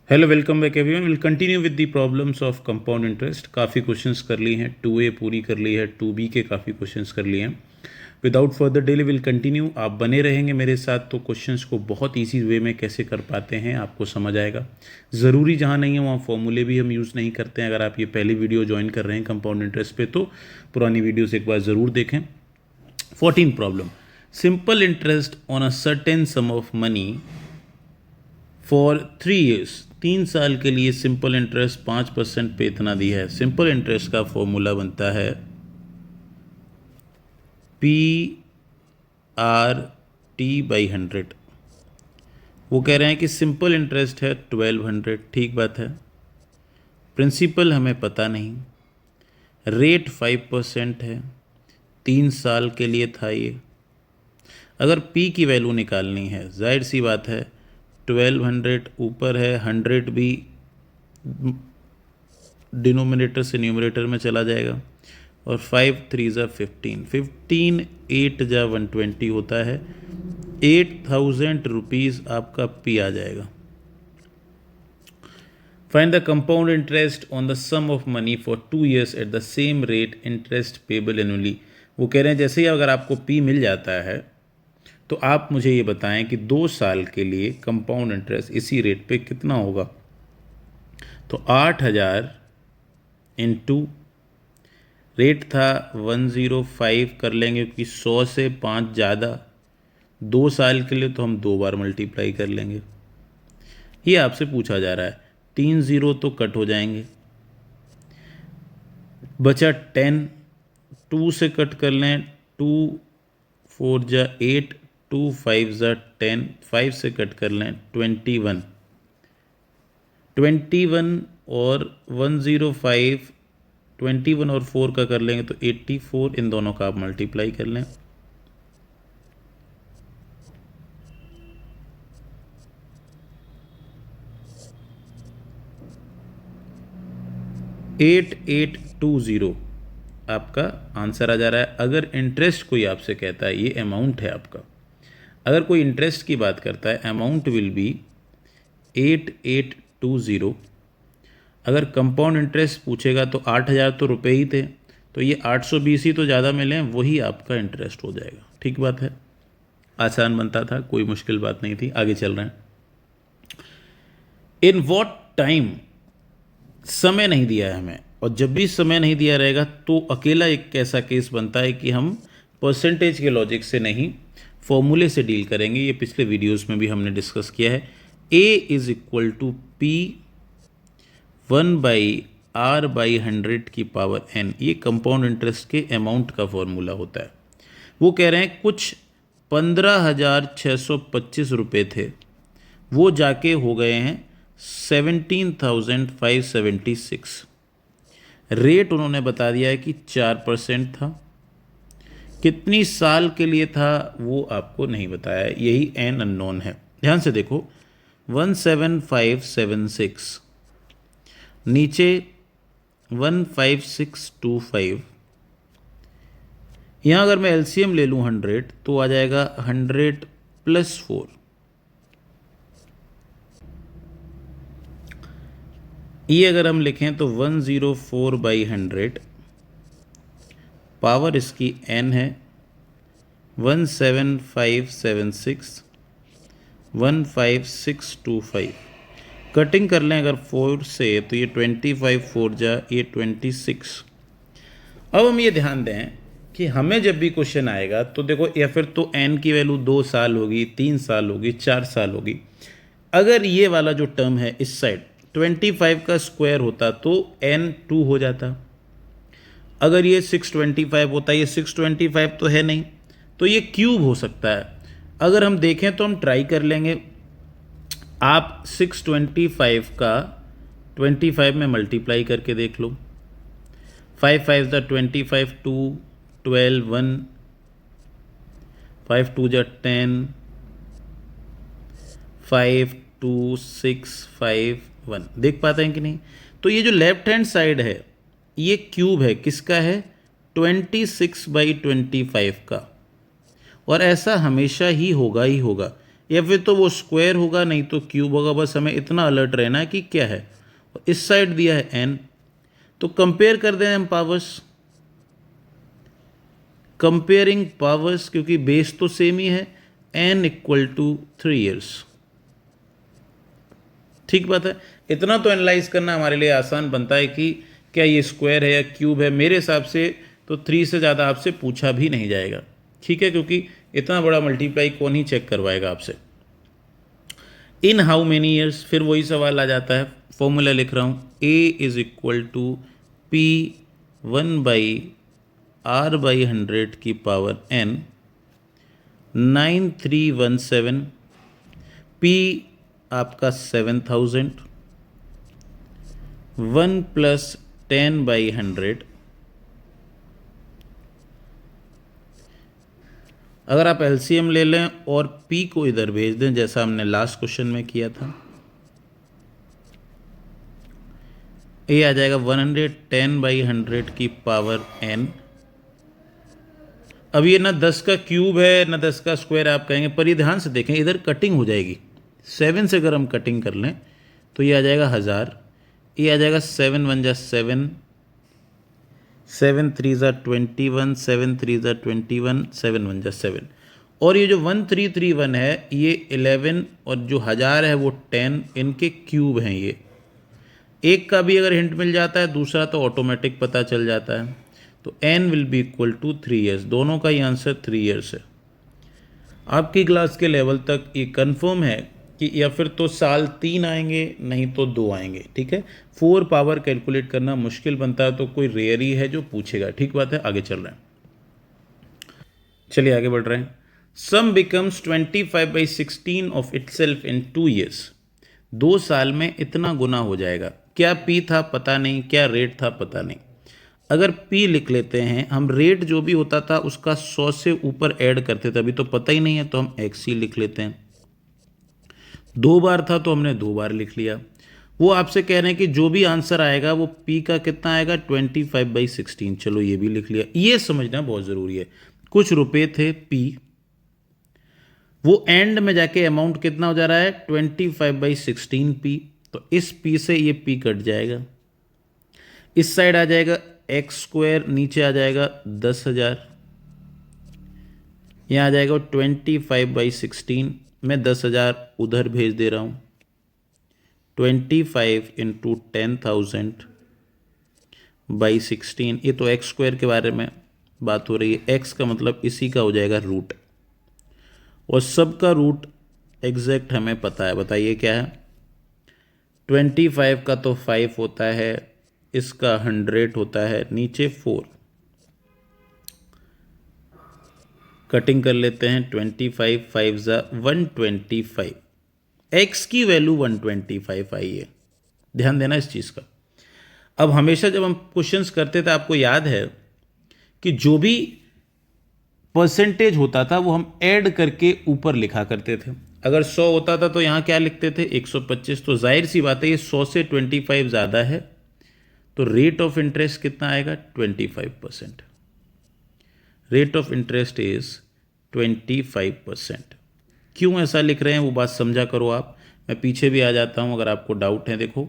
Hello welcome back everyone. Will continue with the problems of compound interest. काफ़ी questions कर ली हैं, 2A पूरी कर ली है, 2B के काफ़ी क्वेश्चंस कर लिए हैं। Without further delay will continue. आप बने रहेंगे मेरे साथ तो क्वेश्चंस को बहुत ईजी वे में कैसे कर पाते हैं आपको समझ आएगा। ज़रूरी जहाँ नहीं है वहाँ फॉर्मूले भी हम यूज़ नहीं करते हैं। अगर आप ये पहली वीडियो ज्वाइन कर रहे हैं कंपाउंड इंटरेस्ट पे तो पुरानी वीडियोज़ एक बार ज़रूर देखें। 14 problem, simple interest on a certain some of money for 3 years, 3 साल के लिए सिंपल इंटरेस्ट 5% पे इतना दिया है। सिंपल इंटरेस्ट का फॉर्मूला बनता है PRT/100। वो कह रहे हैं कि सिंपल इंटरेस्ट है 1200, ठीक बात है। प्रिंसिपल हमें पता नहीं, रेट 5% है, 3 साल के लिए था ये। अगर P की वैल्यू निकालनी है, जाहिर सी बात है 1200 ऊपर है, 100 भी डिनोमिनेटर से न्यूमरेटर में चला जाएगा और 5 3 ज़ा 15, 15 8 ज़ा 120 होता है। 8000 रुपीज़ आपका P आ जाएगा। Find the compound interest on the sum of money for 2 years at the same rate interest payable annually. वो कह रहे हैं जैसे ही अगर आपको P मिल जाता है तो आप मुझे ये बताएं कि 2 साल के लिए कंपाउंड इंटरेस्ट इसी रेट पे कितना होगा। तो 8000 इंटू रेट था 105 कर लेंगे क्योंकि 100 से 5 ज़्यादा, 2 साल के लिए तो हम 2 बार मल्टीप्लाई कर लेंगे। ये आपसे पूछा जा रहा है। 3 0 तो कट हो जाएंगे, बचा 10, 2 से कट कर लें, 2 4 जा 8, 2 5 जा 10, 5 से कट कर लें 21, 21 और 105, 21 और 4 का कर लेंगे तो 84। इन दोनों का आप मल्टीप्लाई कर लें, $8820 आपका आंसर आ जा रहा है। अगर इंटरेस्ट कोई आपसे कहता है, ये अमाउंट है आपका, अगर कोई इंटरेस्ट की बात करता है अमाउंट विल बी 8820। अगर कंपाउंड इंटरेस्ट पूछेगा तो 8000 तो रुपए ही थे, तो ये 820 ही तो ज़्यादा मिले, वही आपका इंटरेस्ट हो जाएगा। ठीक बात है, आसान बनता था, कोई मुश्किल बात नहीं थी। आगे चल रहे हैं। इन वॉट टाइम, समय नहीं दिया है हमें, और जब भी समय नहीं दिया रहेगा तो अकेला एक ऐसा केस बनता है कि हम परसेंटेज के लॉजिक से नहीं फॉर्मूले से डील करेंगे। ये पिछले वीडियोस में भी हमने डिस्कस किया है। A is equal to P 1/R/100 की पावर n, ये कंपाउंड इंटरेस्ट के अमाउंट का फॉर्मूला होता है। वो कह रहे हैं कुछ 15,625 रुपये थे, वो जाके हो गए हैं 17,576। रेट उन्होंने बता दिया है कि 4% था। कितनी साल के लिए था वो आपको नहीं बताया, यही एन अननोन है। ध्यान से देखो, 17576 नीचे 15625, यहाँ अगर मैं एलसीएम ले लूँ 100 तो आ जाएगा 100 + 4। ये अगर हम लिखें तो 104/100, पावर इसकी n है 17576 15625। कटिंग कर लें अगर 4 से तो ये 25 4 जा ये 26। अब हम ये ध्यान दें कि हमें जब भी क्वेश्चन आएगा तो देखो, या फिर तो n की वैल्यू 2 साल होगी, 3 साल होगी, 4 साल होगी। अगर ये वाला जो टर्म है इस साइड 25 का स्क्वायर होता तो n 2 हो जाता। अगर ये 625 होता, ये 625 तो है नहीं, तो ये क्यूब हो सकता है। अगर हम देखें तो हम ट्राई कर लेंगे। आप 625 का 25 में मल्टीप्लाई करके देख लो। 5 5 ज़ा 25, 2 12 1, 5 2 ज़ा 10, 5 2 6 5 1। देख पाते हैं कि नहीं? तो ये जो लेफ्ट हैंड साइड है ये क्यूब है, किसका है? 26/25 का। और ऐसा हमेशा ही होगा ही होगा। या फिर तो वो स्क्वायर होगा नहीं तो क्यूब होगा। बस हमें इतना अलर्ट रहना है कि क्या है। इस साइड दिया है n, तो कंपेयर कर दें हम पावर्स, कंपेयरिंग पावर्स, क्योंकि बेस तो सेम ही है, n इक्वल टू 3 ईयर्स। ठीक बात है। इतना तो एनालाइज करना हमारे लिए आसान बनता है कि क्या ये स्क्वायर है या क्यूब है। मेरे हिसाब से तो 3 से ज़्यादा आपसे पूछा भी नहीं जाएगा, ठीक है, क्योंकि इतना बड़ा मल्टीप्लाई कौन ही चेक करवाएगा आपसे। इन हाउ मेनी ईयर्स, फिर वही सवाल आ जाता है। फॉर्मूला लिख रहा हूँ, a is equal to P 1/r/100 की पावर n, 9317, p आपका 7000, 1 + 10/100। अगर आप एलसीएम ले लें और p को इधर भेज दें जैसा हमने लास्ट क्वेश्चन में किया था, ये आ जाएगा 110/100 की पावर n। अब ये ना 10 का क्यूब है ना 10 का स्क्वायर आप कहेंगे, पर ये ध्यान से देखें, इधर कटिंग हो जाएगी। 7 से अगर हम कटिंग कर लें तो ये आ जाएगा 1000, ये आ जाएगा 7 1 जा 7, 7 3 जा 21, 7 3 जा 21, 7 1 जा 7। और ये जो 1331 है ये 11 और जो 1000 है वो 10, इनके क्यूब हैं ये। एक का भी अगर हिंट मिल जाता है दूसरा तो ऑटोमेटिक पता चल जाता है। तो n will be equal to 3 years. दोनों का ही आंसर 3 ईयर्स है। आपकी क्लास के लेवल तक ये कंफर्म है कि या फिर तो साल 3 आएंगे नहीं तो 2 आएंगे, ठीक है। 4 पावर कैलकुलेट करना मुश्किल बनता है, तो कोई रेयर ही है जो पूछेगा, ठीक बात है। आगे चल रहे हैं, चलिए आगे बढ़ रहे हैं। सम becomes 25/16 of itself in 2 years. 2 साल में इतना गुना हो जाएगा। क्या पी था पता नहीं, क्या रेट था पता नहीं। अगर P लिख लेते हैं हम, रेट जो भी होता था उसका 100 से ऊपर ऐड करते थे, अभी तो पता ही नहीं है तो हम XC लिख लेते हैं। 2 बार था तो हमने 2 बार लिख लिया। वो आपसे कह रहे हैं कि जो भी आंसर आएगा वो P का कितना आएगा, 25/16। चलो ये भी लिख लिया। ये समझना बहुत ज़रूरी है। कुछ रुपए थे P, वो एंड में जाके अमाउंट कितना हो जा रहा है, 25/16 P। तो इस P से ये P कट जाएगा, इस साइड आ जाएगा x², नीचे आ जाएगा 10,000, यहाँ आ जाएगा 25/16। मैं 10,000 उधर भेज दे रहा हूँ। 25 × 10,000/16, ये तो x² के बारे में बात हो रही है। x का मतलब इसी का हो जाएगा रूट, और सबका रूट एग्जैक्ट हमें पता है। बताइए क्या है। 25 का तो 5 होता है, इसका 100 होता है, नीचे 4। कटिंग कर लेते हैं। 25 5 ज़ा 125, x की वैल्यू 125 आई है। ध्यान देना इस चीज़ का। अब हमेशा जब हम क्वेश्चंस करते थे, आपको याद है कि जो भी परसेंटेज होता था वो हम ऐड करके ऊपर लिखा करते थे। अगर 100 होता था तो यहाँ क्या लिखते थे, 125। तो जाहिर सी बात है ये 100 से 25 ज़्यादा है, तो रेट ऑफ इंटरेस्ट कितना आएगा, 25%। Rate of interest is 25%। क्यों ऐसा लिख रहे हैं वो बात समझा करो आप। मैं पीछे भी आ जाता हूं अगर आपको डाउट है। देखो,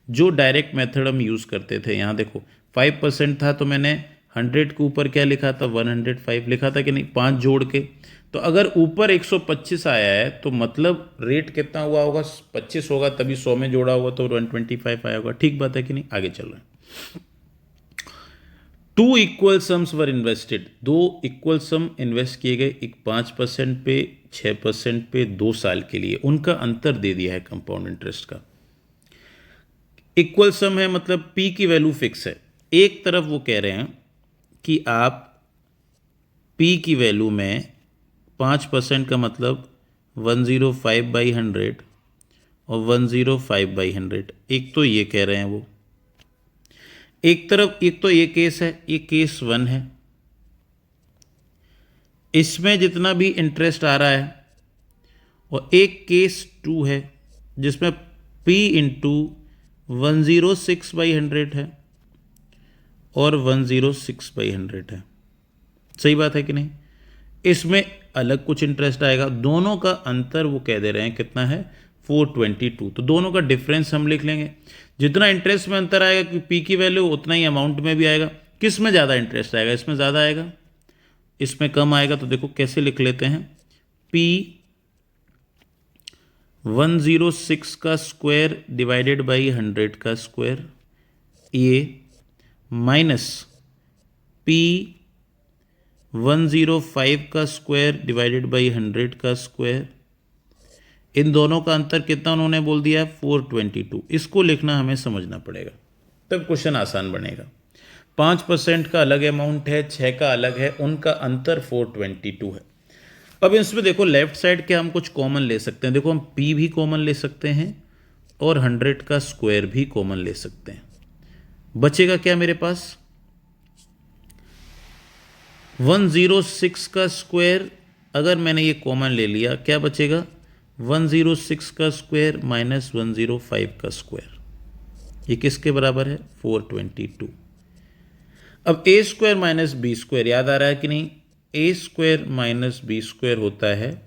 जो डायरेक्ट मेथड हम यूज़ करते थे, यहाँ देखो 5% था तो मैंने 100 के ऊपर क्या लिखा था, 105 लिखा था कि नहीं, 5 जोड़ के। तो अगर ऊपर 125 आया है तो मतलब रेट कितना हुआ होगा, 25 होगा, तभी 100 में जोड़ा होगा तो 125 आया होगा। ठीक बात है कि नहीं। आगे चल रहे हैं। 2 इक्वल सम्स वर इन्वेस्टेड। 2 इक्वल सम इन्वेस्ट किए गए, एक 5% पे, 6% पे, 2 साल के लिए। उनका अंतर दे दिया है कंपाउंड इंटरेस्ट का। इक्वल सम है मतलब P की वैल्यू फिक्स है। एक तरफ वो कह रहे हैं कि आप P की वैल्यू में 5% का मतलब 105/100 और 105/100, एक तो ये कह रहे हैं वो। एक तरफ एक तो ये केस है, ये केस 1 है। इसमें जितना भी इंटरेस्ट आ रहा है, और एक केस 2 है जिसमें P × 106/100 है और 106/100 है। सही बात है कि नहीं। इसमें अलग कुछ इंटरेस्ट आएगा, दोनों का अंतर वो कह दे रहे हैं कितना है 422, तो दोनों का डिफरेंस हम लिख लेंगे। जितना इंटरेस्ट में अंतर आएगा कि पी की वैल्यू उतना ही अमाउंट में भी आएगा। किस में ज़्यादा इंटरेस्ट आएगा, इसमें ज़्यादा आएगा, इसमें कम आएगा। तो देखो कैसे लिख लेते हैं, पी 106 का स्क्वायर डिवाइडेड बाई 100 का स्क्वायर, ये माइनस पी 105 का स्क्वायर डिवाइडेड बाई 100 का स्क्वायर, इन दोनों का अंतर कितना उन्होंने बोल दिया है 422। इसको लिखना हमें समझना पड़ेगा, तब क्वेश्चन आसान बनेगा। 5% का अलग अमाउंट है, 6 का अलग है, उनका अंतर 422 है। अब इसमें देखो लेफ्ट साइड के हम कुछ कॉमन ले सकते हैं। देखो हम p भी कॉमन ले सकते हैं और 100 का स्क्वायर भी कॉमन ले सकते हैं। बचेगा क्या मेरे पास, 106 का स्क्वायर अगर मैंने ये कॉमन ले लिया, क्या बचेगा 106 का स्क्वायर माइनस 105 का स्क्वायर, ये किसके बराबर है 422। अब ए स्क्वायर माइनस बी स्क्वायर याद आ रहा है कि नहीं, ए स्क्वायर माइनस बी स्क्वायर होता है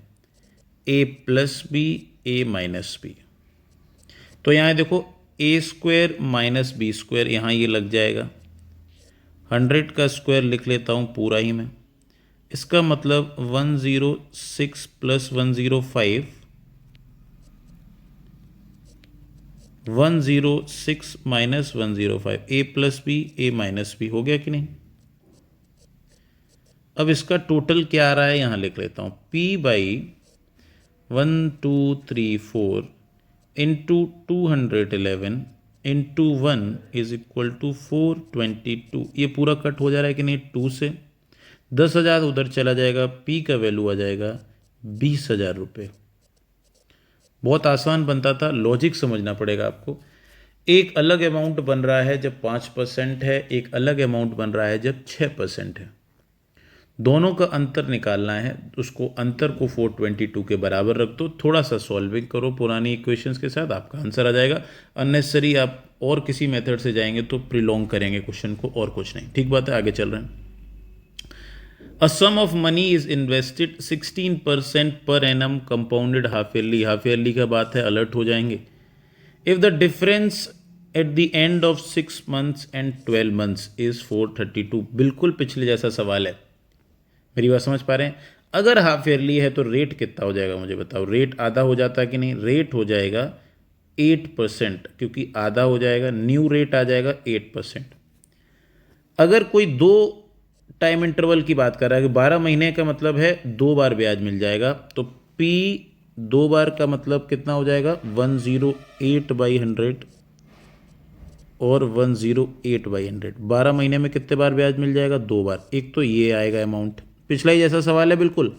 ए प्लस बी ए माइनस बी। तो यहाँ देखो ए स्क्वायर माइनस बी स्क्वायर, यहाँ ये लग जाएगा, 100 का स्क्वायर लिख लेता हूँ पूरा ही मैं, इसका मतलब 106 प्लस 105, 106 माइनस 105, ए प्लस बी ए माइनस बी, हो गया कि नहीं। अब इसका टोटल क्या आ रहा है यहाँ लिख लेता हूँ, p by 1 2 3 4 into 211 into 1 is equal to 422। ये पूरा कट हो जा रहा है कि नहीं, 2 से 10,000 उधर चला जाएगा, p का वैल्यू आ जाएगा 20,000 रुपये। बहुत आसान बनता था, लॉजिक समझना पड़ेगा आपको। एक अलग अमाउंट बन रहा है जब 5% है, एक अलग अमाउंट बन रहा है जब 6% है, दोनों का अंतर निकालना है। उसको अंतर को 422 के बराबर रख दो, थोड़ा सा सॉल्विंग करो पुरानी इक्वेशंस के साथ, आपका आंसर आ जाएगा। अननेसेसरी आप और किसी मेथड से जाएंगे तो प्रिलोंग करेंगे क्वेश्चन को, और कुछ नहीं। ठीक बात है, आगे चल रहे हैं। A sum of money is invested 16% per annum compounded half yearly। Half yearly का बात है, अलर्ट हो जाएंगे। If the difference at the end of 6 months and 12 months is 432, बिल्कुल पिछले जैसा सवाल है, मेरी बात समझ पा रहे हैं। अगर हाफ ईयरली है तो रेट कितना हो जाएगा मुझे बताओ, रेट आधा हो जाता है कि नहीं, रेट हो जाएगा 8%, क्योंकि आधा हो जाएगा, न्यू रेट आ जाएगा 8%। अगर कोई 2 टाइम इंटरवल की बात कर रहा है कि 12 महीने का मतलब है 2 बार ब्याज मिल जाएगा, तो P 2 बार का मतलब कितना हो जाएगा 108/100 और 108/100। 12 महीने में कितने बार ब्याज मिल जाएगा, 2 बार। एक तो ये आएगा अमाउंट, पिछला ही जैसा सवाल है बिल्कुल।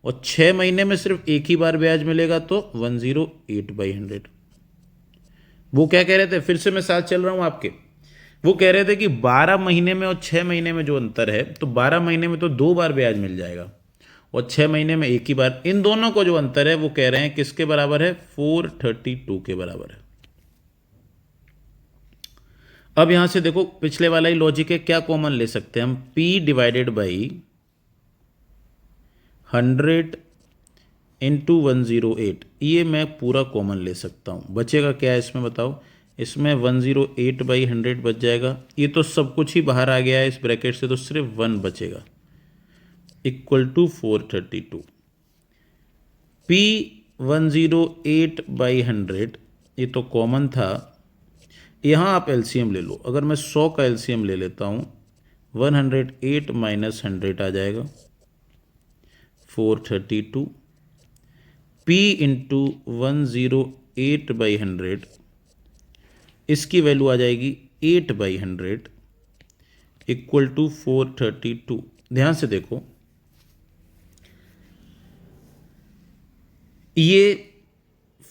और 6 महीने में सिर्फ एक ही बार ब्याज मिलेगा तो 108/100। वो क्या कह रहे थे, फिर से मैं साथ चल रहा हूँ आपके, वो कह रहे थे कि 12 महीने में और 6 महीने में जो अंतर है, तो 12 महीने में तो 2 बार ब्याज मिल जाएगा और 6 महीने में एक ही बार। इन दोनों को जो अंतर है वो कह रहे हैं किसके बराबर है, 432 के बराबर है। अब यहां से देखो पिछले वाला ही लॉजिक है, क्या कॉमन ले सकते हैं हम, P डिवाइडेड बाई 100 इंटू 108, ये मैं पूरा कॉमन ले सकता हूं। बचेगा क्या है इसमें बताओ, इसमें 108/100 बच जाएगा। ये तो सब कुछ ही बाहर आ गया है इस ब्रैकेट से, तो सिर्फ 1 बचेगा, इक्वल टू 432। P 108/100 ये तो कॉमन था, यहाँ आप एलसीएम ले लो। अगर मैं 100 का एलसीएम ले लेता हूँ, 108 माइनस 100 आ जाएगा 432। P इंटू 108/100, इसकी वैल्यू आ जाएगी 8/100 इक्वल टू 432। ध्यान से देखो, ये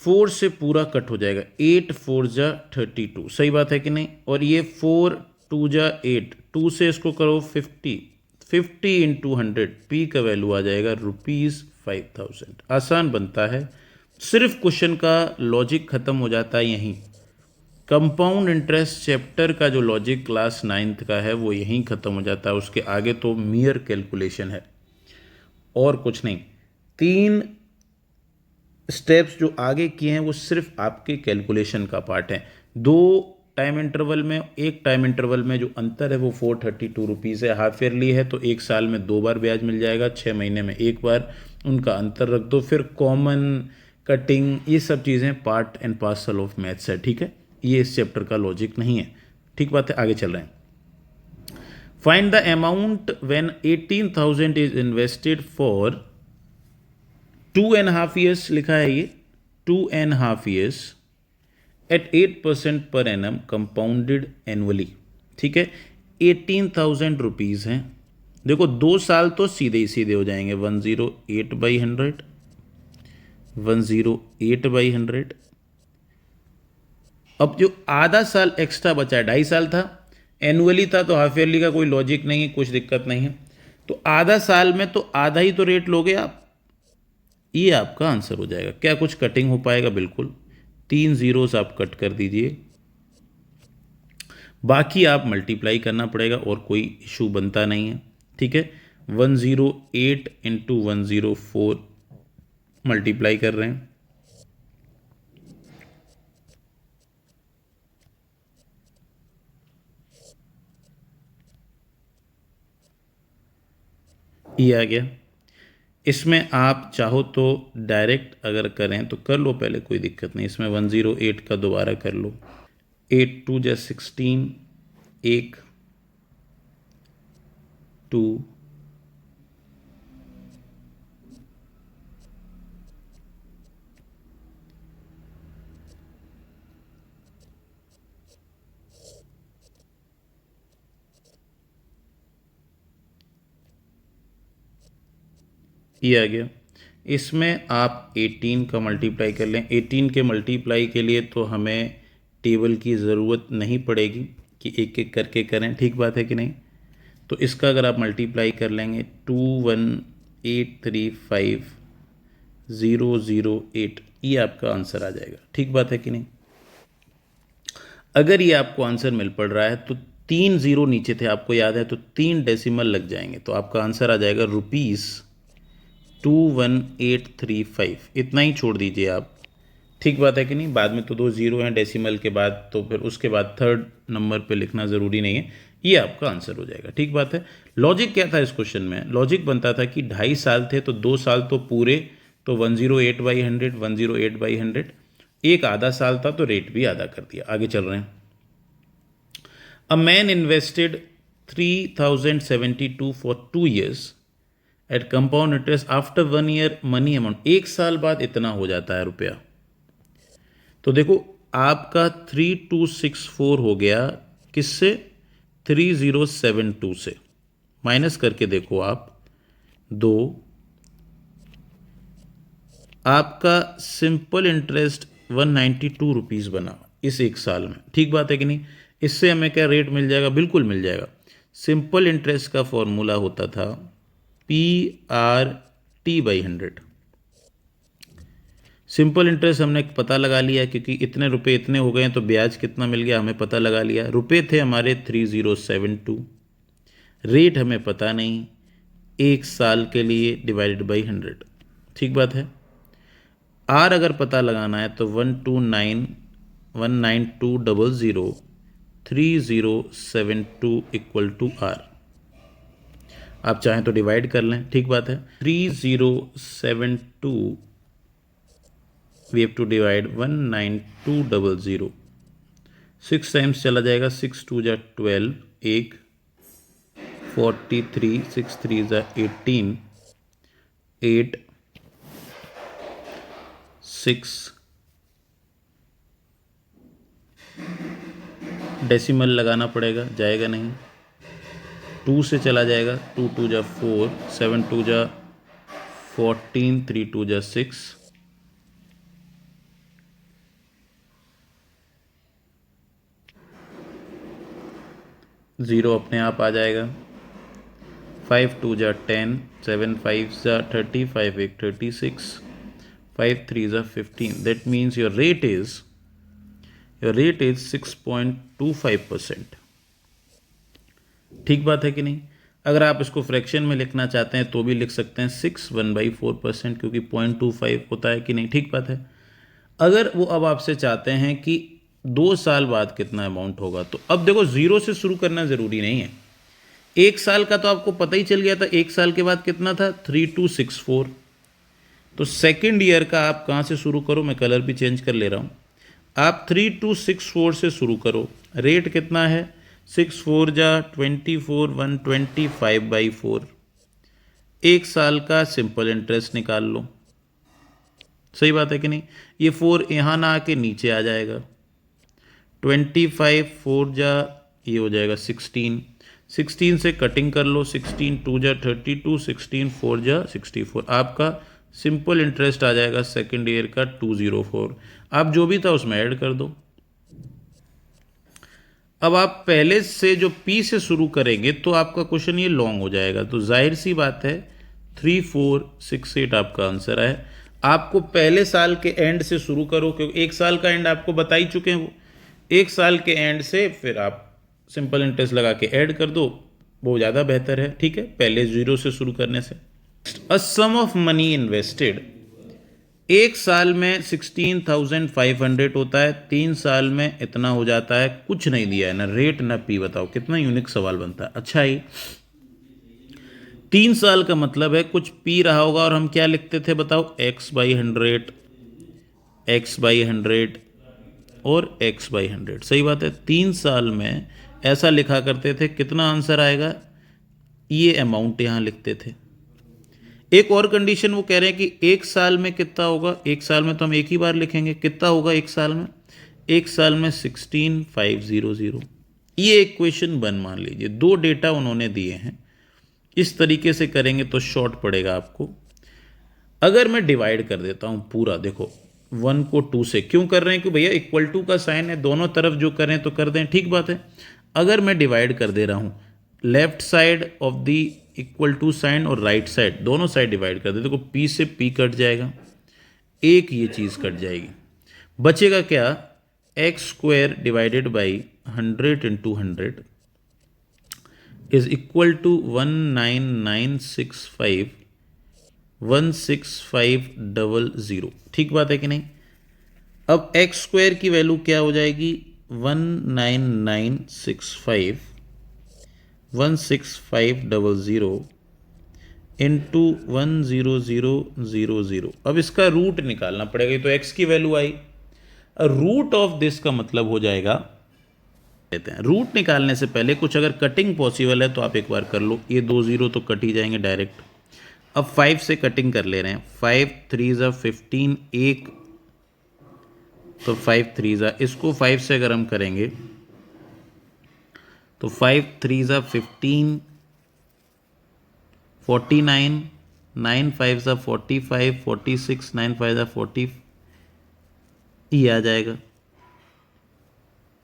4 से पूरा कट हो जाएगा, 8 4 जा 32, सही बात है कि नहीं। और ये 4 2 जा 8, 2 से इसको करो 50, 50 इंटू 100, P का वैल्यू आ जाएगा ₹5000। आसान बनता है, सिर्फ क्वेश्चन का लॉजिक खत्म हो जाता है यहीं। कंपाउंड इंटरेस्ट चैप्टर का जो लॉजिक क्लास 9th का है वो यहीं ख़त्म हो जाता है, उसके आगे तो मियर कैलकुलेशन है। और कुछ नहीं। 3 स्टेप्स जो आगे किए हैं वो सिर्फ आपके कैलकुलेशन का पार्ट है। 2 टाइम इंटरवल में, एक टाइम इंटरवल में जो अंतर है वो 432 रुपीज़ है। हाफ ईयरली है तो 1 साल में 2 बार ब्याज मिल जाएगा, 6 महीने में 1 बार, उनका अंतर रख दो। फिर कॉमन, कटिंग, ये सब चीज़ें part and parcel of maths है, ठीक है। ये इस चैप्टर का लॉजिक नहीं है, ठीक बात है। आगे चल रहे हैं। Find the amount when 18,000 is invested for 2.5 years, लिखा है ये 2.5 years eight 8% per annum compounded annually, ठीक है। 18,000 रुपीज़ हैं। देखो 2 साल तो सीधे ही सीधे हो जाएंगे, 108/100, 108/100। अब जो आधा साल एक्स्ट्रा बचा है, 2.5 साल था, एनुअली था तो हाफ ईयरली का कोई लॉजिक नहीं है, कुछ दिक्कत नहीं है। तो आधा साल में तो आधा ही तो रेट लोगे आप, ये आपका आंसर हो जाएगा। क्या कुछ कटिंग हो पाएगा? बिल्कुल। 3 जीरोस आप कट कर दीजिए, बाकी आप मल्टीप्लाई करना पड़ेगा और कोई इशू बनता नहीं है, ठीक है। 108 इंटू 104 मल्टीप्लाई कर रहे हैं, ये आ गया। इसमें आप चाहो तो डायरेक्ट अगर करें तो कर लो पहले, कोई दिक्कत नहीं। इसमें 108 का दोबारा कर लो। 8 2 जा 16, 1 2 ये आ गया। इसमें आप 18 का मल्टीप्लाई कर लें। 18 के मल्टीप्लाई के लिए तो हमें टेबल की ज़रूरत नहीं पड़ेगी कि एक एक करके करें, ठीक बात है कि नहीं। तो इसका अगर आप मल्टीप्लाई कर लेंगे 21,835,008, ये आपका आंसर आ जाएगा, ठीक बात है कि नहीं। अगर ये आपको आंसर मिल पड़ रहा है तो 3 जीरो नीचे थे, आपको याद है, तो 3 डेसिमल लग जाएंगे, तो आपका आंसर आ जाएगा ₹21,835। इतना ही छोड़ दीजिए आप, ठीक बात है कि नहीं। बाद में तो 2 जीरो हैं डेसिमल के बाद, तो फिर उसके बाद थर्ड नंबर पे लिखना ज़रूरी नहीं है। ये आपका आंसर हो जाएगा, ठीक बात है। लॉजिक क्या था इस क्वेश्चन में? लॉजिक बनता था कि 2.5 साल थे तो 2 साल तो पूरे, तो 108/100, 108/100। एक आधा साल था तो रेट भी आधा कर दिया। आगे चल रहे हैं। A man invested 3,072 for 2 years at compound interest after 1 year money amount, 1 साल बाद इतना हो जाता है रुपया। तो देखो आपका 3264 हो गया, किससे? 3072 से। माइनस करके देखो आप, 2, आपका सिंपल इंटरेस्ट 192 रुपीज़ बना इस 1 साल में, ठीक बात है कि नहीं। इससे हमें क्या रेट मिल जाएगा? बिल्कुल मिल जाएगा। सिंपल इंटरेस्ट का फॉर्मूला होता था PRT/100। सिंपल इंटरेस्ट हमने पता लगा लिया, क्योंकि इतने रुपए इतने हो गए हैं तो ब्याज कितना मिल गया हमें पता लगा लिया। रुपए थे हमारे 3072, रेट हमें पता नहीं, 1 साल के लिए डिवाइडेड बाई 100, ठीक बात है। आर अगर पता लगाना है तो 129,192,00,3072 इक्वल टू आर। आप चाहें तो डिवाइड कर लें, ठीक बात है। 3072 we have to divide 192,00,00, 6 times चला जाएगा, 6 2 जा 12, 1 43, 6 3 जा 18, 8 6 डेसिमल लगाना पड़ेगा, जाएगा नहीं। 2 से चला जाएगा, 2 2 जा 4, 7 2 जा 14, 3 2 जा 6, 0 अपने आप आ जाएगा। 5 2 जा 10, 7 5 जा 30, 5 1 36, 5 3 जा 15। That means your rate is 6.25%, ठीक बात है कि नहीं। अगर आप इसको फ्रैक्शन में लिखना चाहते हैं तो भी लिख सकते हैं 6 1/4%, क्योंकि 0.25 होता है कि नहीं, ठीक बात है। अगर वो अब आपसे चाहते हैं कि 2 साल बाद कितना अमाउंट होगा, तो अब देखो 0 से शुरू करना ज़रूरी नहीं है। 1 साल का तो आपको पता ही चल गया था, 1 साल के बाद कितना था 3264। तो सेकेंड ईयर का आप कहाँ से शुरू करो, मैं कलर भी चेंज कर ले रहा हूँ। आप 3264 से शुरू करो। रेट कितना है, 6 4 जा 24, 125/4। 1 साल का सिंपल इंटरेस्ट निकाल लो। सही बात है कि नहीं। ये 4 यहाँ ना आके नीचे आ जाएगा। 25 4 जा ये हो जाएगा 16। 16 से कटिंग कर लो, 16 2 जा 32, 16 4 जा 64। आपका सिंपल इंटरेस्ट आ जाएगा सेकेंड ईयर का 204। आप जो भी था उसमें ऐड कर दो। अब आप पहले से जो पी से शुरू करेंगे तो आपका क्वेश्चन ये लॉन्ग हो जाएगा, तो जाहिर सी बात है 3468 आपका आंसर है। आपको पहले साल के एंड से शुरू करो, क्योंकि 1 साल का एंड आपको बता ही चुके हैं वो। 1 साल के एंड से फिर आप सिंपल इंटरेस्ट लगा के ऐड कर दो, वो ज़्यादा बेहतर है। ठीक है, पहले 0 से शुरू करने से। अ सम ऑफ मनी इन्वेस्टेड, 1 साल में 16,500 होता है, 3 साल में इतना हो जाता है। कुछ नहीं दिया है, ना रेट ना पी, बताओ कितना यूनिक सवाल बनता है। अच्छा ही 3 साल का मतलब है कुछ पी रहा होगा, और हम क्या लिखते थे बताओ, x/100, x/100 और x/100। सही बात है, 3 साल में ऐसा लिखा करते थे। कितना आंसर आएगा, ये अमाउंट यहाँ लिखते थे। एक और कंडीशन वो कह रहे हैं कि 1 साल में कितना होगा। 1 साल में तो हम एक ही बार लिखेंगे, कितना होगा 1 साल में। 1 साल में 16,500। ये एक क्वेश्चन बन मान लीजिए, 2 डेटा उन्होंने दिए हैं, इस तरीके से करेंगे तो शॉर्ट पड़ेगा आपको। अगर मैं डिवाइड कर देता हूँ पूरा, देखो 1 को 2 से क्यों कर रहे हैं कि भैया इक्वल टू का साइन है, दोनों तरफ जो करें तो कर दें, ठीक बात है। अगर मैं डिवाइड कर दे रहा हूँ, left side of the equal to sign और राइट साइड, दोनों साइड डिवाइड कर दे, देखो पी से पी कट जाएगा, एक ये चीज़ कट जाएगी, बचेगा क्या, x² divided by 100 into 100 is equal to 19965 ठीक बात है कि नहीं। अब x² की वैल्यू क्या हो जाएगी, 19965 इंटू 10000। अब इसका रूट निकालना पड़ेगा, तो x की वैल्यू आई, रूट ऑफ दिस का मतलब हो जाएगा, कहते हैं रूट निकालने से पहले कुछ अगर कटिंग पॉसिबल है तो आप एक बार कर लो। ये 2 0 तो कट ही जाएंगे डायरेक्ट। अब 5 से कटिंग कर ले रहे हैं, 5 3 ज़ा 15, एक तो 5 3 ज़ा, इसको 5 से अगर हम करेंगे तो 5 3 ज़ा 15, 49, 9 5 ज़ा 45, 46, 9 5 ज़ा 40, ये आ जाएगा।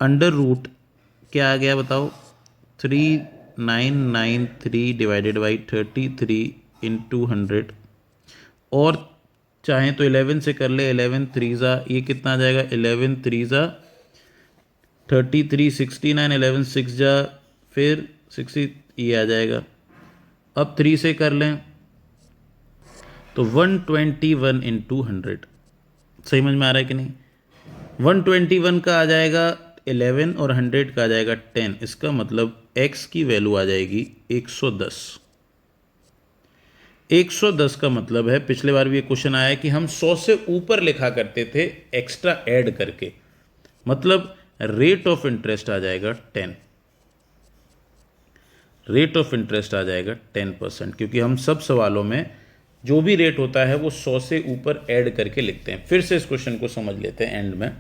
अंडर रूट क्या आ गया बताओ, 3993 डिवाइडेड बाई 33 इंटू 100, और चाहें तो 11 से कर ले, 11 3 ज़ा, ये कितना आ जाएगा, 11 3 ज़ा 33, 69, 11 6 ज़ा फिर 60, ये आ जाएगा। अब 3 से कर लें तो 121 इंटू 100, सही समझ में आ रहा है कि नहीं। 121 का आ जाएगा 11 और 100 का आ जाएगा 10, इसका मतलब x की वैल्यू आ जाएगी 110। 110 का मतलब है, पिछले बार भी ये क्वेश्चन आया है कि हम 100 से ऊपर लिखा करते थे एक्स्ट्रा ऐड करके, मतलब रेट ऑफ इंटरेस्ट आ जाएगा 10, रेट ऑफ इंटरेस्ट आ जाएगा 10%, क्योंकि हम सब सवालों में जो भी रेट होता है वो 100 से ऊपर ऐड करके लिखते हैं। फिर से इस क्वेश्चन को समझ लेते हैं एंड में।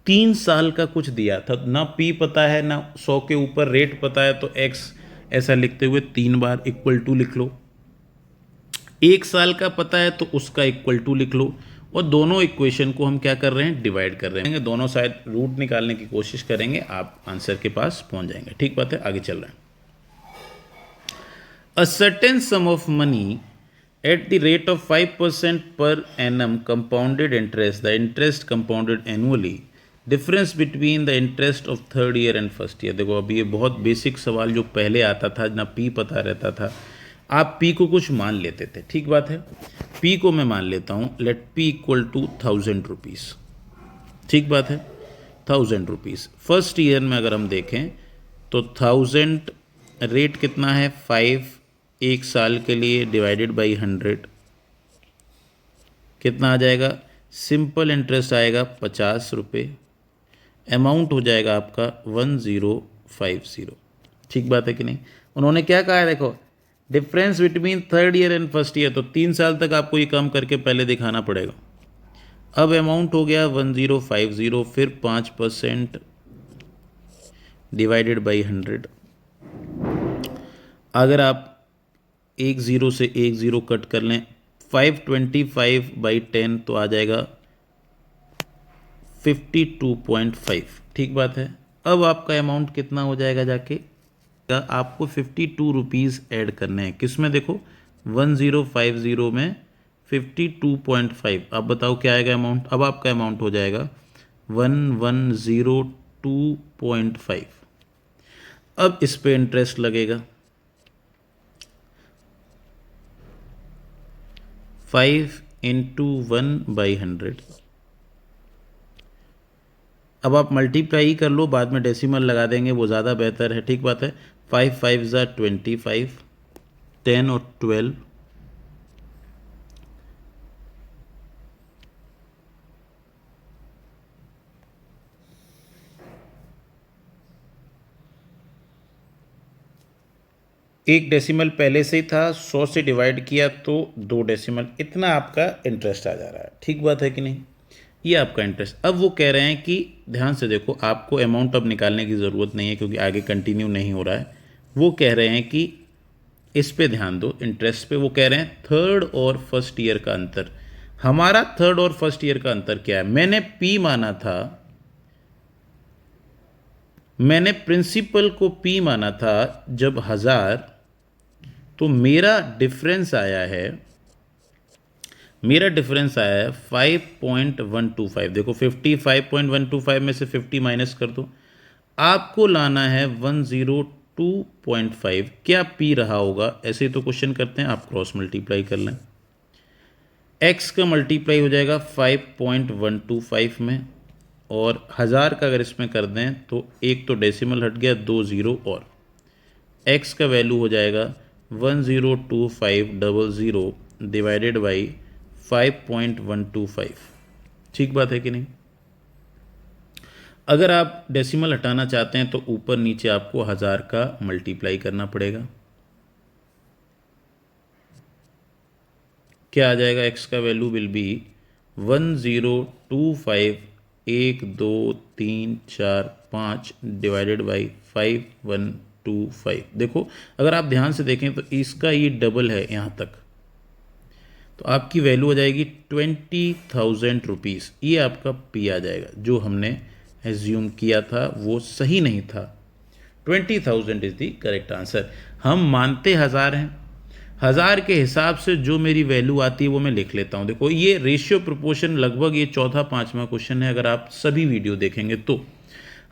3 साल का कुछ दिया था, ना पी पता है ना 100 के ऊपर रेट पता है, तो x ऐसा लिखते हुए 3 बार इक्वल टू लिख लो। 1 साल का पता है तो उसका इक्वल टू लिख लो, और दोनों इक्वेशन को हम क्या कर रहे हैं, डिवाइड कर रहे हैं। दोनों साइड रूट निकालने की कोशिश करेंगे, आप आंसर के पास पहुंच जाएंगे। ठीक बात है, आगे चल रहे हैं। A certain some of money at the rate of 5% per annum compounded interest, the interest compounded annually difference between the interest of third year and first year. देखो अभी ये बहुत बेसिक सवाल जो पहले आता था ना, पी पता रहता था, आप पी को कुछ मान लेते थे, ठीक बात है। पी को मैं मान लेता हूँ, let P equal to 1000 rupees, ठीक बात है, 1000 रुपीज़। फर्स्ट ईयर में अगर हम देखें तो 1000 रेट कितना है 5, एक साल के लिए डिवाइडेड बाई 100 कितना आ जाएगा, सिंपल इंटरेस्ट आएगा 50 रुपये, अमाउंट हो जाएगा आपका 1050, ठीक बात है कि नहीं। उन्होंने क्या कहा है, देखो difference between third year and first year, तो 3 साल तक आपको ये काम करके पहले दिखाना पड़ेगा। अब अमाउंट हो गया 1050, फिर 5% डिवाइडेड बाई 100। अगर आप एक ज़ीरो से एक ज़ीरो कट कर लें, 525/10 तो आ जाएगा 52.5, ठीक बात है। अब आपका अमाउंट कितना हो जाएगा, जाके आपको 52 रुपीज़ ऐड करने हैं, किस में, देखो 1050 में 52.5। अब बताओ क्या आएगा अमाउंट, अब आपका अमाउंट हो जाएगा 1102.5। अब इस पे इंटरेस्ट लगेगा 5 इंटू 1/100। अब आप मल्टीप्लाई कर लो, बाद में डेसिमल लगा देंगे, वो ज़्यादा बेहतर है, ठीक बात है। 5 5 ज़ा 25, 10 और 12, एक डेसिमल पहले से ही था, 100 से डिवाइड किया तो 2 डेसिमल, इतना आपका इंटरेस्ट आ जा रहा है, ठीक बात है कि नहीं। ये आपका इंटरेस्ट। अब वो कह रहे हैं कि ध्यान से देखो, आपको अमाउंट अब निकालने की ज़रूरत नहीं है क्योंकि आगे कंटिन्यू नहीं हो रहा है। वो कह रहे हैं कि इस पे ध्यान दो, इंटरेस्ट पे। वो कह रहे हैं थर्ड और फर्स्ट ईयर का अंतर। हमारा थर्ड और फर्स्ट ईयर का अंतर क्या है, मैंने पी माना था, मैंने प्रिंसिपल को पी माना था जब 1000, तो मेरा डिफरेंस आया है 5.125। देखो 55.125 में से 50 माइनस कर दो, आपको लाना है 102.5। क्या पी रहा होगा, ऐसे ही तो क्वेश्चन करते हैं, आप क्रॉस मल्टीप्लाई कर लें। एक्स का मल्टीप्लाई हो जाएगा 5.125 में, और 1000 का अगर इसमें कर दें तो एक तो डेसिमल हट गया, 2 ज़ीरो, और एक्स का वैल्यू हो जाएगा 102500 डिवाइडेड बाई 5.125, ठीक बात है कि नहीं। अगर आप डेसिमल हटाना चाहते हैं तो ऊपर नीचे आपको 1000 का मल्टीप्लाई करना पड़ेगा। क्या आ जाएगा, एक्स का value will be 1025 1 2 3 4 5 divided by 5125। देखो अगर आप ध्यान से देखें तो इसका ये डबल है यहाँ तक, तो आपकी वैल्यू हो जाएगी 20,000 रुपीज़। ये आपका पी आ जाएगा, जो हमने एज्यूम किया था वो सही नहीं था। 20,000 इज़ दी करेक्ट आंसर। हम मानते 1000 हैं, 1000 के हिसाब से जो मेरी वैल्यू आती है वो मैं लिख लेता हूँ। देखो ये रेशियो प्रोपोर्शन लगभग ये चौथा पांचवा क्वेश्चन है, अगर आप सभी वीडियो देखेंगे तो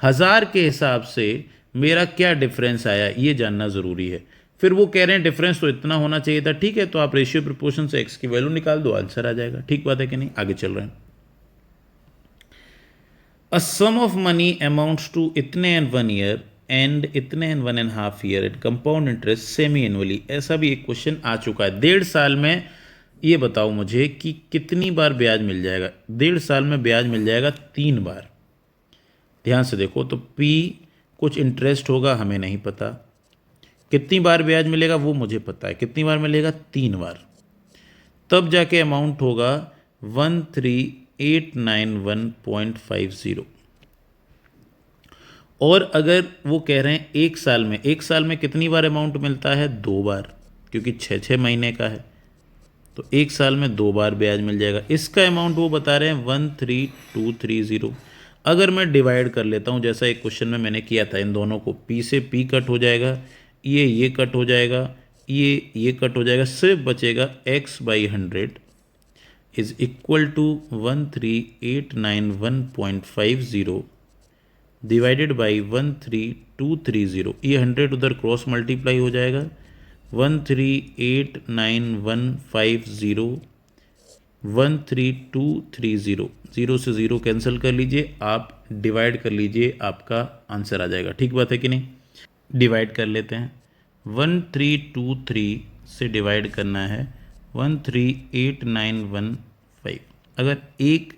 1000 के हिसाब से मेरा क्या डिफरेंस आया ये जानना ज़रूरी है। फिर वो कह रहे हैं डिफरेंस तो इतना होना चाहिए था, ठीक है, तो आप रेशियो प्रोपोर्शन से एक्स की वैल्यू निकाल दो, आंसर आ जाएगा, ठीक बात है कि नहीं। आगे चल रहे हैं। A sum of money amounts to इतने एंड 1 ईयर एंड इतने and 1.5 year at compound interest semi annually. ऐसा भी एक क्वेश्चन आ चुका है। 1.5 साल में ये बताओ मुझे कि कितनी बार ब्याज मिल जाएगा। 1.5 साल में ब्याज मिल जाएगा 3 बार। ध्यान से देखो, तो पी कुछ इंटरेस्ट होगा, हमें नहीं पता, कितनी बार ब्याज मिलेगा वो मुझे पता है, कितनी बार मिलेगा, 3 बार। तब जाके अमाउंट होगा 13891.50। और अगर वो कह रहे हैं 1 साल में, 1 साल में कितनी बार अमाउंट मिलता है, 2 बार, क्योंकि 6 महीने का है, तो 1 साल में 2 बार ब्याज मिल जाएगा। इसका अमाउंट वो बता रहे हैं 13230। अगर मैं डिवाइड कर लेता हूँ, जैसा एक क्वेश्चन में मैंने किया था, इन दोनों को पी से पी कट हो जाएगा, ये कट हो जाएगा, ये कट हो जाएगा, सिर्फ बचेगा x/100। Is equal to 13891.50 divided by 13230। ये 100 उधर क्रॉस मल्टीप्लाई हो जाएगा, 1389150 13230, जीरो से ज़ीरो कैंसिल कर लीजिए, आप डिवाइड कर लीजिए, आपका आंसर आ जाएगा। ठीक बात है कि नहीं? डिवाइड कर लेते हैं। 1323 से डिवाइड करना है 13891.5। अगर एक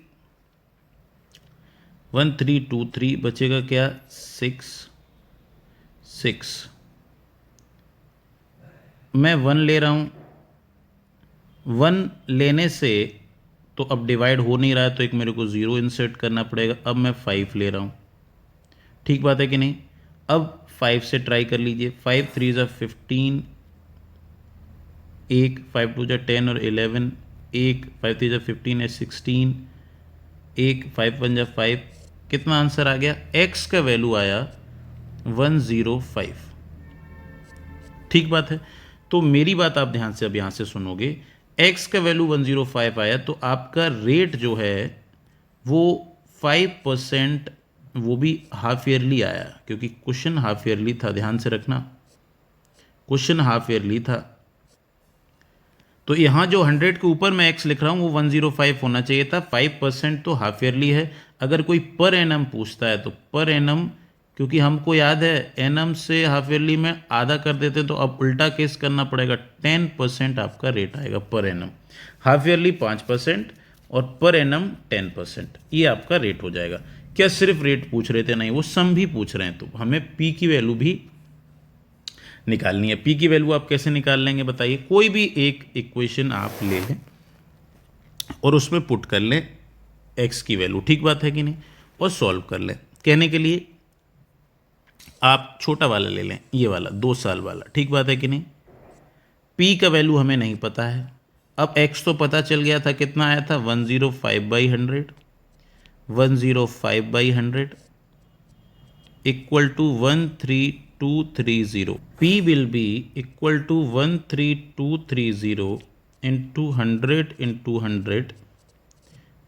1323 बचेगा क्या? 6 मैं 1 ले रहा हूँ, 1 लेने से तो अब डिवाइड हो नहीं रहा है, तो एक मेरे को 0 इंसर्ट करना पड़ेगा। अब मैं 5 ले रहा हूँ। ठीक बात है कि नहीं? अब 5 से ट्राई कर लीजिए। 5 3 ज़ा 15, एक 5 2 ज़ा 10 और 11, एक 5 3 ज़ा 15 है 16, एक 5 1 ज़ा 5। कितना आंसर आ गया? x का वैल्यू आया 105। ठीक बात है। तो मेरी बात आप ध्यान से अब यहाँ से सुनोगे, x का वैल्यू 105 आया तो आपका रेट जो है वो 5%, वो भी हाफ ईयरली आया, क्योंकि क्वेश्चन हाफ ईयरली था। ध्यान से रखना, क्वेश्चन हाफ ईयरली था। तो यहाँ जो 100 के ऊपर मैं x लिख रहा हूँ वो 105 होना चाहिए था। 5% तो हाफ ईयरली है। अगर कोई पर एनम पूछता है तो पर एनम, क्योंकि हमको याद है एनम से हाफ ईयरली में आधा कर देते, तो अब उल्टा केस करना पड़ेगा। 10% आपका रेट आएगा पर एनम। हाफ ईयरली 5% और पर एनम 10%, ये आपका रेट हो जाएगा। क्या सिर्फ रेट पूछ रहे थे? नहीं, वो सम भी पूछ रहे हैं, तो हमें पी की वैल्यू भी निकालनी है। पी की वैल्यू आप कैसे निकाल लेंगे बताइए? कोई भी एक इक्वेशन आप ले लें और उसमें पुट कर लें एक्स की वैल्यू। ठीक बात है कि नहीं? और सॉल्व कर लें। कहने के लिए आप छोटा वाला ले लें, ये वाला 2 साल वाला। ठीक बात है कि नहीं? पी का वैल्यू हमें नहीं पता है। अब एक्स तो पता चल गया था, कितना आया था? 105/100, 105/100 equal to 13230। P will be equal to 13230 into 100 into 100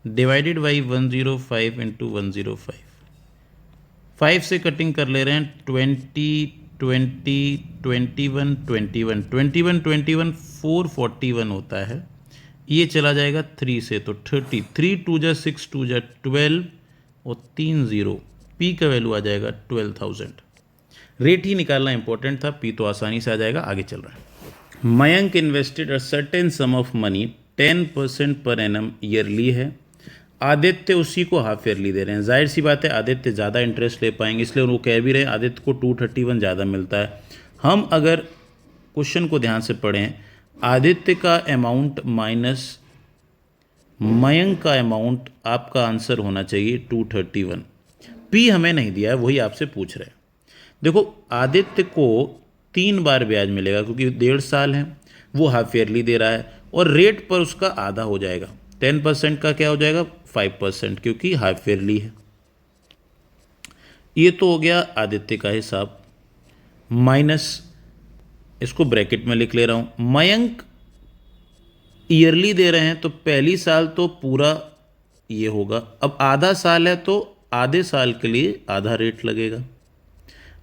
divided by 105 into 105। 5 से कटिंग कर ले रहे हैं, 20 20 21 21 21 21 441 होता है। ये चला जाएगा 3 से तो 30, 3 2 जा 6 2 जा 12 और 3 0। पी का वैल्यू आ जाएगा 12,000। रेट ही निकालना इंपॉर्टेंट था, पी तो आसानी से आ जाएगा। आगे चल रहा है। Mayank invested a certain some of money 10% per annum yearly है। आदित्य उसी को हाफ ईयरली दे रहे हैं। जाहिर सी बात है आदित्य ज़्यादा इंटरेस्ट ले पाएंगे, इसलिए वो कह भी रहे हैं आदित्य को 231 ज़्यादा मिलता है। हम अगर क्वेश्चन को ध्यान से पढ़ें, आदित्य का अमाउंट माइनस मयंक का अमाउंट, आपका आंसर होना चाहिए 231। पी हमें नहीं दिया है, वही आपसे पूछ रहे हैं। देखो आदित्य को 3 बार ब्याज मिलेगा, क्योंकि 1.5 साल है, वो हाफ ईयरली दे रहा है, और रेट पर उसका आधा हो जाएगा। 10% का क्या हो जाएगा? 5%, क्योंकि हाफ ईयरली है। ये तो हो गया आदित्य का हिसाब, माइनस इसको ब्रैकेट में लिख ले रहा हूं। मयंक ईयरली दे रहे हैं तो पहली साल तो पूरा ये होगा। अब आधा साल है तो आधे साल के लिए आधा रेट लगेगा।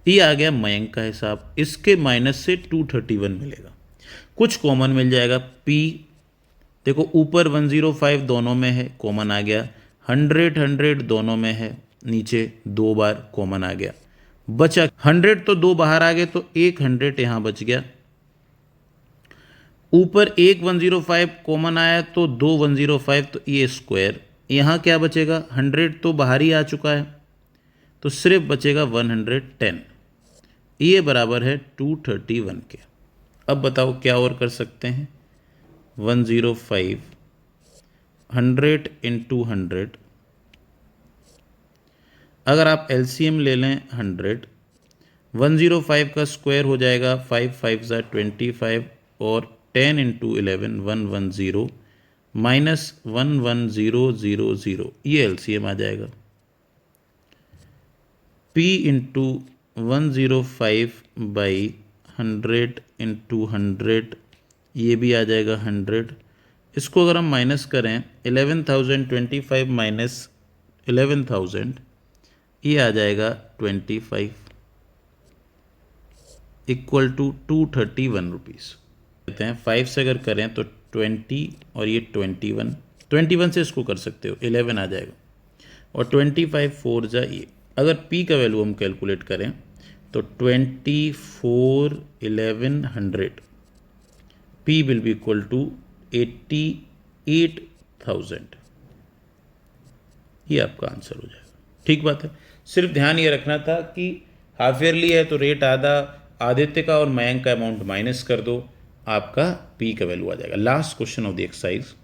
ये आ गया मयंक का हिसाब। इसके माइनस से 231 मिलेगा, कुछ कॉमन मिल जाएगा। पी देखो ऊपर 105 दोनों में है, कॉमन आ गया। 100 100 दोनों में है, नीचे 2 बार कॉमन आ गया। बचा 100 तो 2 बाहर आ गए, तो एक 100 यहाँ बच गया। ऊपर एक 105 कॉमन आया तो 2 105, तो ये स्क्वायर। यहाँ क्या बचेगा? 100 तो बाहर ही आ चुका है, तो सिर्फ बचेगा 110। ये बराबर है 231 के। अब बताओ क्या और कर सकते हैं? 105 100 इंटू 100, अगर आप एलसीएम ले लें 100, 105 का स्क्वायर हो जाएगा 5 5 ज़ा 25, और 10 इंटू 11 110 माइनस 11000, ये एलसीएम आ जाएगा। P इंटू 105/100 इंटू 100, ये भी आ जाएगा 100। इसको अगर हम माइनस करें 11,025 माइनस 11,000 ये आ जाएगा 25 इक्वल टू 231 रुपीज़। कहते हैं 5 से अगर करें तो 20 और ये 21 से इसको कर सकते हो 11 आ जाएगा और 25 4 जा ये। अगर P का वैल्यू हम कैलकुलेट करें तो 24 1100 P will be equal to 88,000। ये आपका आंसर हो जाएगा। ठीक बात है। सिर्फ ध्यान ये रखना था कि हाफ ईयरली है तो रेट आधा, आदित्य का और मयंक का अमाउंट माइनस कर दो, आपका P का वैल्यू आ जाएगा। Last question of the exercise.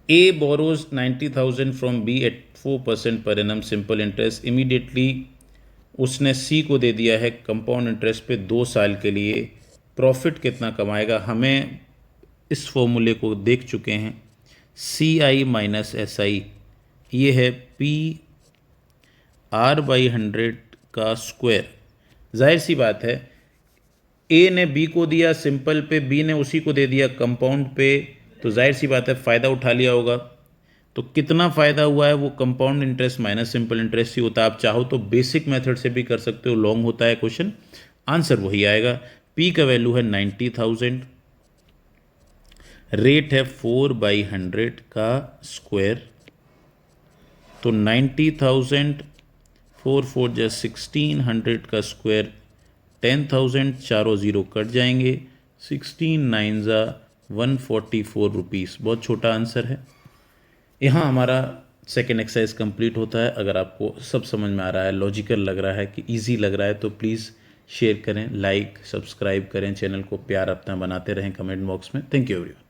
A borrows 90,000 from B at 4% per annum simple interest. Immediately उसने C को दे दिया है कंपाउंड इंटरेस्ट पे 2 साल के लिए। प्रॉफिट कितना कमाएगा? हमें इस फॉर्मूले को देख चुके हैं। CI माइनस SI ये है PR/100 का स्क्वायर। जाहिर सी बात है A ने B को दिया सिंपल पे, B ने उसी को दे दिया कंपाउंड पे, तो जाहिर सी बात है फ़ायदा उठा लिया होगा। तो कितना फ़ायदा हुआ है वो compound interest minus simple interest ही होता है। आप चाहो तो बेसिक मेथड से भी कर सकते हो, लॉन्ग होता है क्वेश्चन, आंसर वही आएगा। P का वैल्यू है 90,000, रेट है 4/100 का स्क्वायर, तो 90,000 4 4 जा 1600 का स्क्वायर 10,000, चारों ज़ीरो कट जाएंगे, 16 9 जा 144 रुपीज़। बहुत छोटा आंसर है। यहाँ हमारा सेकेंड एक्सरसाइज कंप्लीट होता है। अगर आपको सब समझ में आ रहा है, लॉजिकल लग रहा है कि इजी लग रहा है तो प्लीज़ शेयर करें, लाइक सब्सक्राइब करें, चैनल को प्यार अपना बनाते रहें कमेंट बॉक्स में। Thank you everyone.